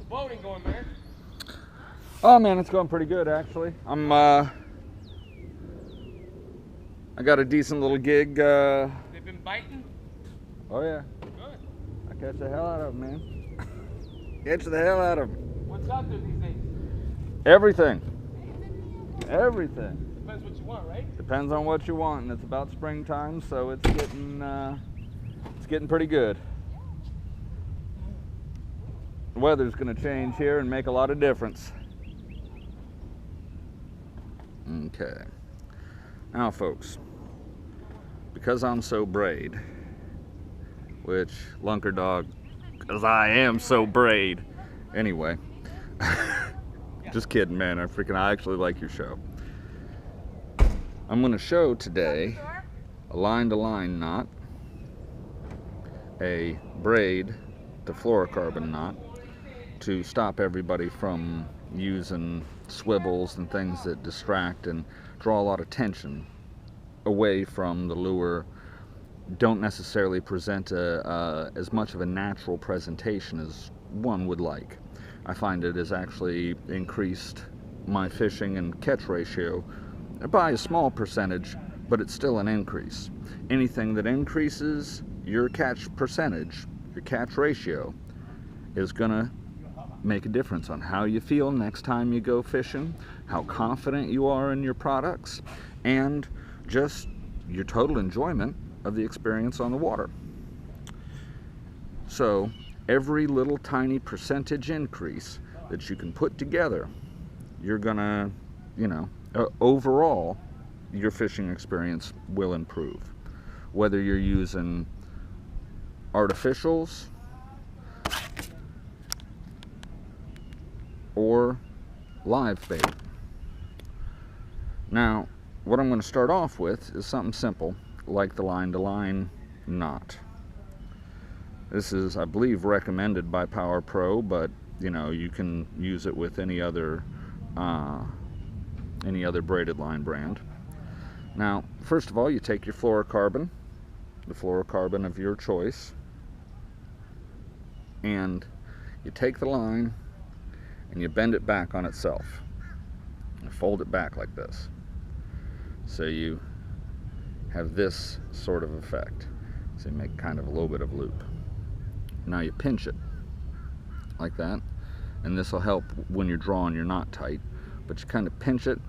boating going, man? Oh man, it's going pretty good actually. I got a decent little gig. They've been biting? Oh yeah. Good. I catch the hell out of them, man. Catch the hell out of them. What's out there these days? Everything. Everything. Depends what you want, right? Depends on what you want, and it's about springtime, so it's getting pretty good. The weather's going to change here and make a lot of difference. Okay. Now, folks, because I'm so braid, which Lunker Dog, because I am so braid. Anyway, just kidding, man. I actually like your show. I'm going to show today a line-to-line knot, a braid to fluorocarbon knot, to stop everybody from using swivels and things that distract and draw a lot of tension away from the lure, don't necessarily present as much of a natural presentation as one would like. I find it has actually increased my fishing and catch ratio by a small percentage, but it's still an increase. Anything that increases your catch percentage, your catch ratio, is gonna make a difference on how you feel next time you go fishing, how confident you are in your products, and just your total enjoyment of the experience on the water. So every little tiny percentage increase that you can put together, you're gonna, overall, your fishing experience will improve. Whether you're using artificials or live bait. Now, what I'm going to start off with is something simple, like the line-to-line knot. This is, I believe, recommended by Power Pro, but you can use it with any other braided line brand. Now, first of all, you take your fluorocarbon, the fluorocarbon of your choice, and you take the line and you bend it back on itself. You fold it back like this. So you have this sort of effect. So you make kind of a little bit of loop. Now you pinch it like that, and this will help when you're drawing your knot tight, but you kind of pinch it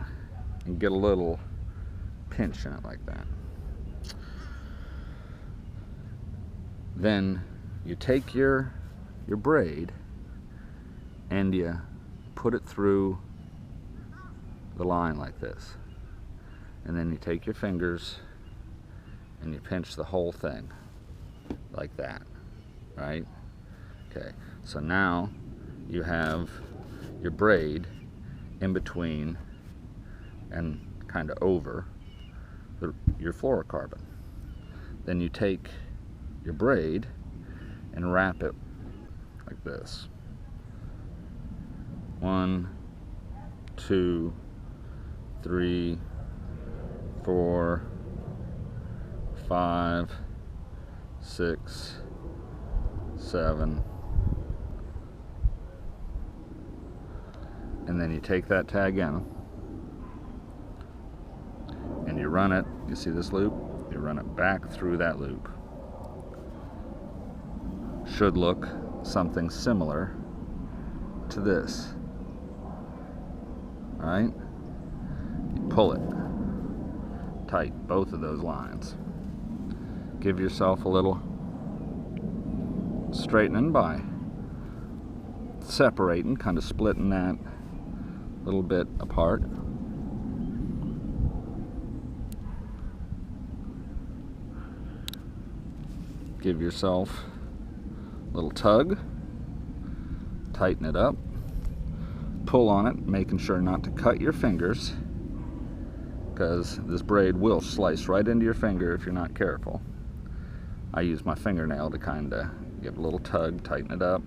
and get a little pinch in it like that. Then you take your braid and you put it through the line like this, and then you take your fingers and you pinch the whole thing like that, right? Okay, so now you have your braid in between and kind of over your fluorocarbon. Then you take your braid and wrap it like this. 1, 2, 3, 4, 5, 6, 7, and then you take that tag in and you run it. You see this loop? You run it back through that loop. Should look something similar to this. All right? You pull it tight, both of those lines. Give yourself a little straightening by separating, kind of splitting that little bit apart. Give yourself a little tug, tighten it up, pull on it, making sure not to cut your fingers, because this braid will slice right into your finger if you're not careful. I use my fingernail to kind of give a little tug, tighten it up.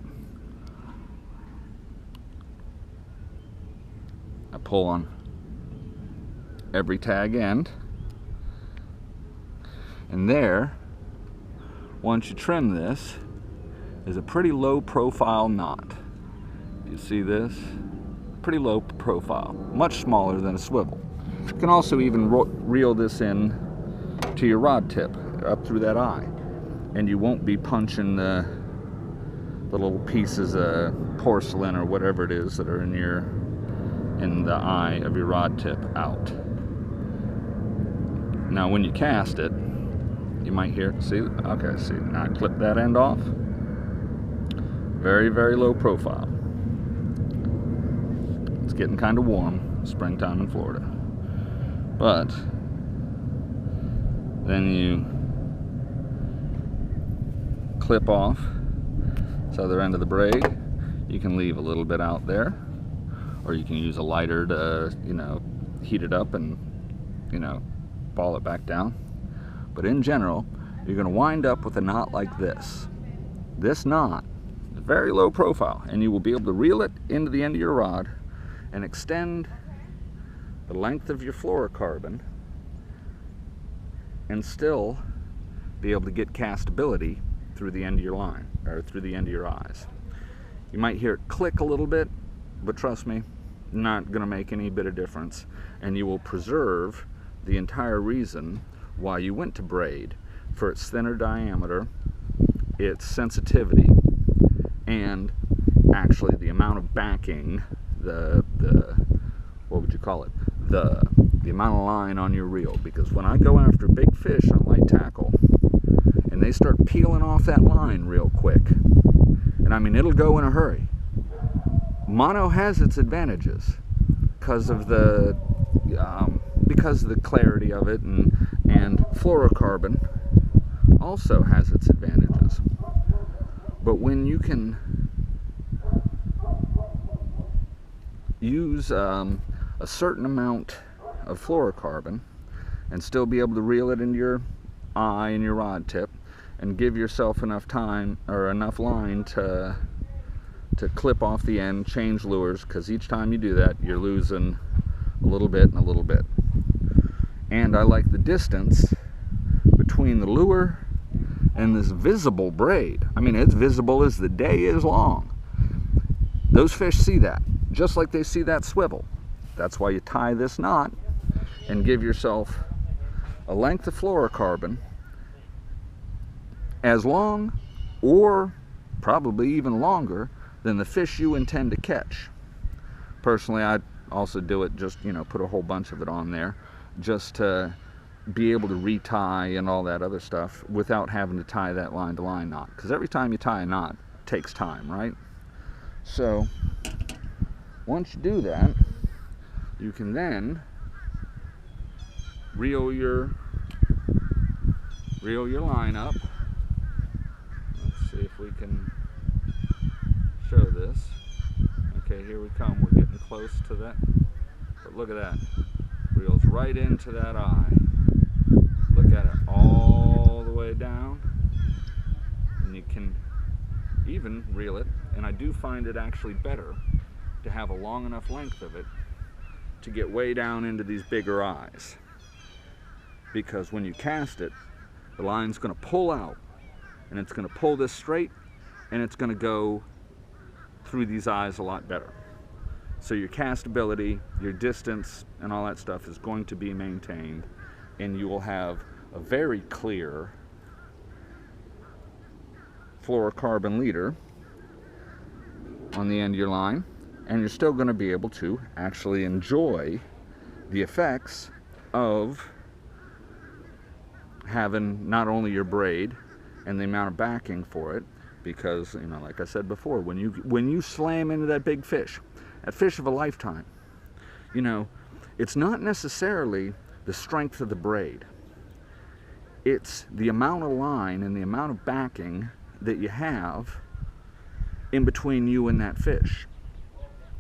I pull on every tag end, and there, once you trim this, is a pretty low profile knot. You see this? Pretty low profile, much smaller than a swivel. You can also even reel this in to your rod tip up through that eye, and you won't be punching the little pieces of porcelain or whatever it is that are in the eye of your rod tip out. Now when you cast it, you might hear, see, okay, see, now I clip that end off. Very, very low profile. It's getting kind of warm, springtime in Florida. But then you clip off this other end of the braid. You can leave a little bit out there, or you can use a lighter to, you know, heat it up and, you know, ball it back down. But in general, you're going to wind up with a knot like this. This knot is very low profile, and you will be able to reel it into the end of your rod and extend the length of your fluorocarbon and still be able to get castability through the end of your line, or through the end of your eyes. You might hear it click a little bit, but trust me, not going to make any bit of difference, and you will preserve the entire reason why you went to braid, for its thinner diameter, its sensitivity, and actually the amount of backing, the what would you call it, the amount of line on your reel. Because when I go after big fish on light tackle and they start peeling off that line real quick, and I mean it'll go in a hurry, mono has its advantages because of the clarity of it, and fluorocarbon also has its advantages. But when you can use a certain amount of fluorocarbon and still be able to reel it into your eye and your rod tip, and give yourself enough time or enough line to clip off the end, change lures, because each time you do that you're losing a little bit and a little bit. And I like the distance between the lure and this visible braid. I mean, it's visible as the day is long. Those fish see that, just like they see that swivel. That's why you tie this knot and give yourself a length of fluorocarbon as long, or probably even longer, than the fish you intend to catch. Personally, I also do it just, you know, put a whole bunch of it on there just to be able to retie and all that other stuff without having to tie that line to line knot, because every time you tie a knot it takes time, right? So once you do that, you can then reel your line up. Let's see if we can show this. Okay, here we come. We're getting close to that. But look at that. Reels right into that eye. Look at it all the way down. And you can even reel it. And I do find it actually better to have a long enough length of it to get way down into these bigger eyes. Because when you cast it, the line's going to pull out, and it's going to pull this straight, and it's going to go through these eyes a lot better. So your castability, your distance, and all that stuff is going to be maintained, and you will have a very clear fluorocarbon leader on the end of your line, and you're still going to be able to actually enjoy the effects of having not only your braid and the amount of backing for it, because, you know, like I said before, when you slam into that big fish, that fish of a lifetime, you know, it's not necessarily the strength of the braid. It's the amount of line and the amount of backing that you have in between you and that fish.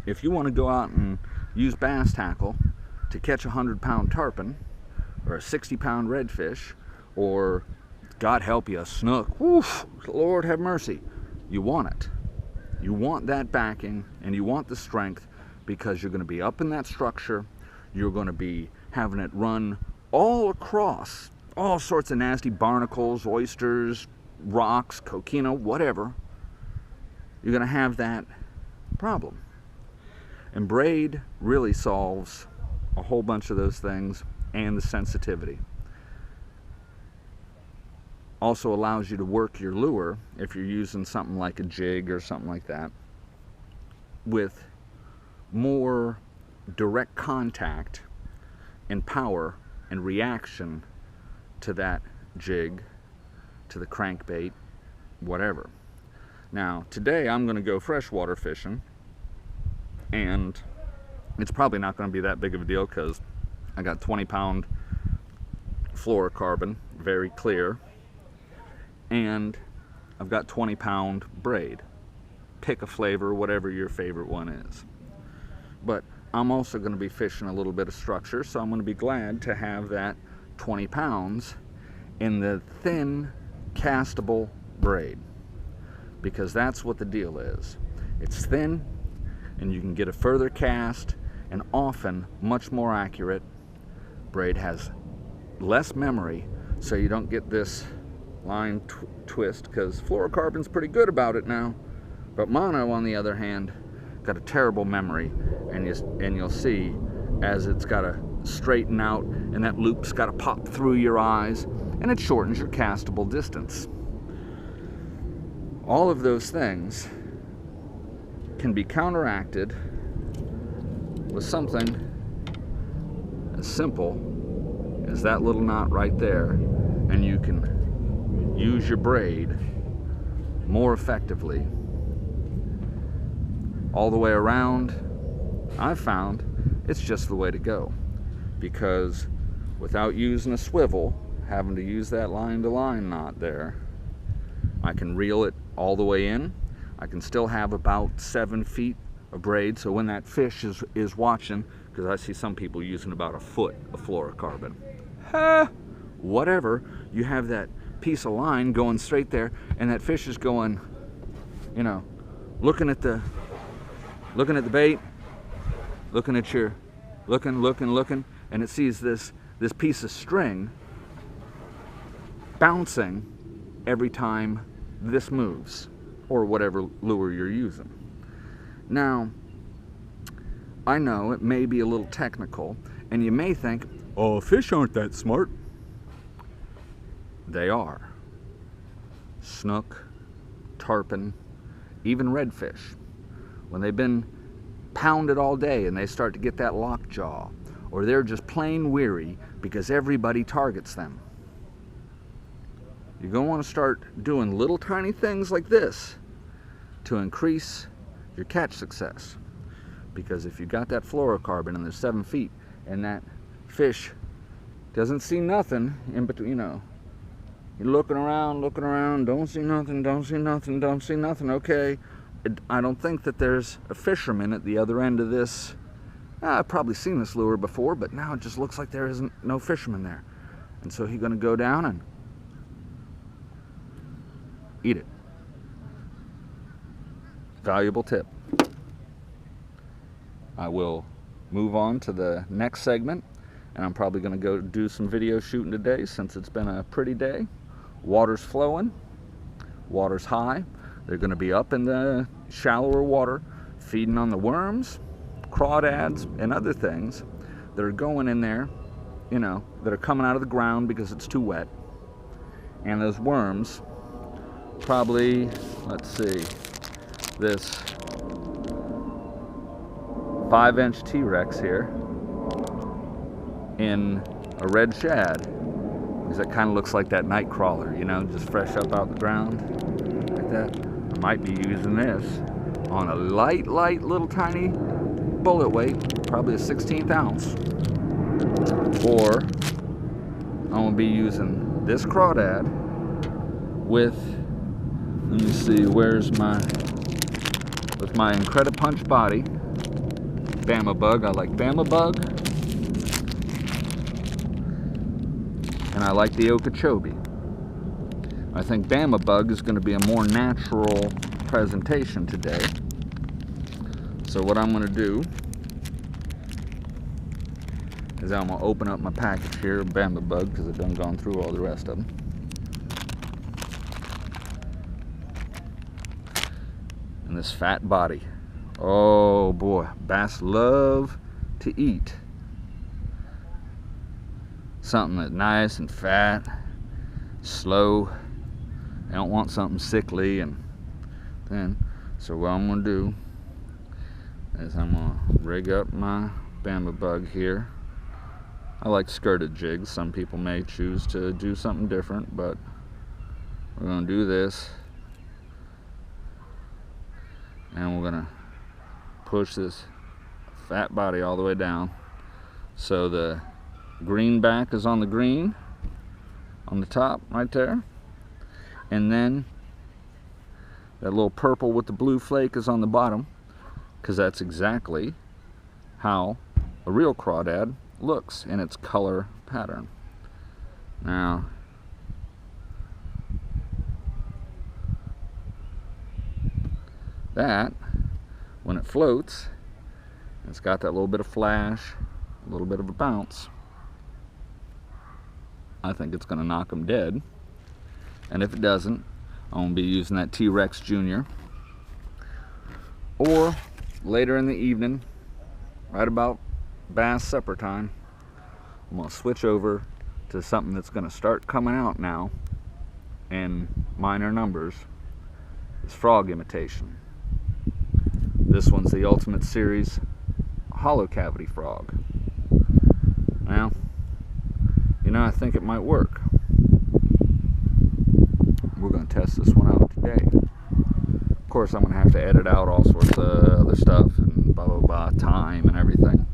If you want to go out and use bass tackle to catch a 100-pound tarpon or a 60-pound redfish, or God help you, a snook, woof, Lord have mercy, you want it. You want that backing and you want the strength, because you're going to be up in that structure. You're going to be having it run all across all sorts of nasty barnacles, oysters, rocks, coquina, whatever. You're going to have that problem. And braid really solves a whole bunch of those things, and the sensitivity. Also allows you to work your lure, if you're using something like a jig or something like that, with more direct contact and power and reaction to that jig, to the crankbait, whatever. Now, today I'm going to go freshwater fishing, and it's probably not going to be that big of a deal because I got 20-pound fluorocarbon, very clear, and I've got 20-pound braid. Pick a flavor, whatever your favorite one is. But I'm also going to be fishing a little bit of structure, so I'm going to be glad to have that 20 pounds in the thin castable braid, because that's what the deal is. It's thin, and you can get a further cast, and often much more accurate. Braid has less memory, so you don't get this line twist, because fluorocarbon's pretty good about it now. But mono, on the other hand, got a terrible memory, and you'll see as it's got to straighten out, and that loop's got to pop through your eyes, and it shortens your castable distance. All of those things can be counteracted with something as simple as that little knot right there, and you can use your braid more effectively all the way around. I've found it's just the way to go, because without using a swivel, having to use that line-to-line knot there, I can reel it all the way in. I can still have about 7 feet of braid, so when that fish is watching, because I see some people using about a foot of fluorocarbon, whatever, you have that piece of line going straight there, and that fish is going, you know, looking at the bait, looking at your, looking, and it sees this piece of string bouncing every time this moves, or whatever lure you're using. Now, I know it may be a little technical, and you may think, oh, fish aren't that smart. They are. Snook, tarpon, even redfish. When they've been pounded all day and they start to get that lockjaw, or they're just plain weary because everybody targets them, you're going to want to start doing little tiny things like this to increase your catch success. Because if you got that fluorocarbon and there's 7 feet and that fish doesn't see nothing in between, you know, you're looking around, don't see nothing, okay. I don't think that there's a fisherman at the other end of this. I've probably seen this lure before, but now it just looks like there isn't no fisherman there. And so he's going to go down and eat it. Valuable tip. I will move on to the next segment, and I'm probably going to go do some video shooting today since it's been a pretty day. Water's flowing, water's high. They're going to be up in the shallower water, feeding on the worms, crawdads, and other things that are going in there, you know, that are coming out of the ground because it's too wet. And those worms, probably, let's see, this 5-inch T-Rex here in a red shad, because it kind of looks like that night crawler, you know, just fresh up out the ground like that. I might be using this on a light little tiny bullet weight, probably a 1/16 ounce, or I'm gonna be using this crawdad with, let me see, with my Incredipunch body, Bama Bug. I like Bama Bug, and I like the Okeechobee. I think Bama Bug is going to be a more natural presentation today. So what I'm going to do is I'm going to open up my package here of Bama Bug, because I've done gone through all the rest of them. And this fat body, Oh boy, bass love to eat something that's nice and fat, slow. They don't want something sickly and thin. So what I'm gonna do is I'm gonna rig up my Bama Bug here. I like skirted jigs. Some people may choose to do something different, but we're gonna do this, and we're gonna push this fat body all the way down so the green back is on the green on the top right there, and then that little purple with the blue flake is on the bottom, because that's exactly how a real crawdad looks in its color pattern. Now that, when it floats, it's got that little bit of flash, a little bit of a bounce. I think it's going to knock them dead. And if it doesn't, I'm going to be using that T-Rex Junior. Or later in the evening, right about bass supper time, I'm going to switch over to something that's going to start coming out now in minor numbers. It's frog imitation. This one's the Ultimate Series hollow cavity frog. Now, you know, I think it might work. We're going to test this one out today. Of course, I'm going to have to edit out all sorts of other stuff and blah blah blah, time and everything.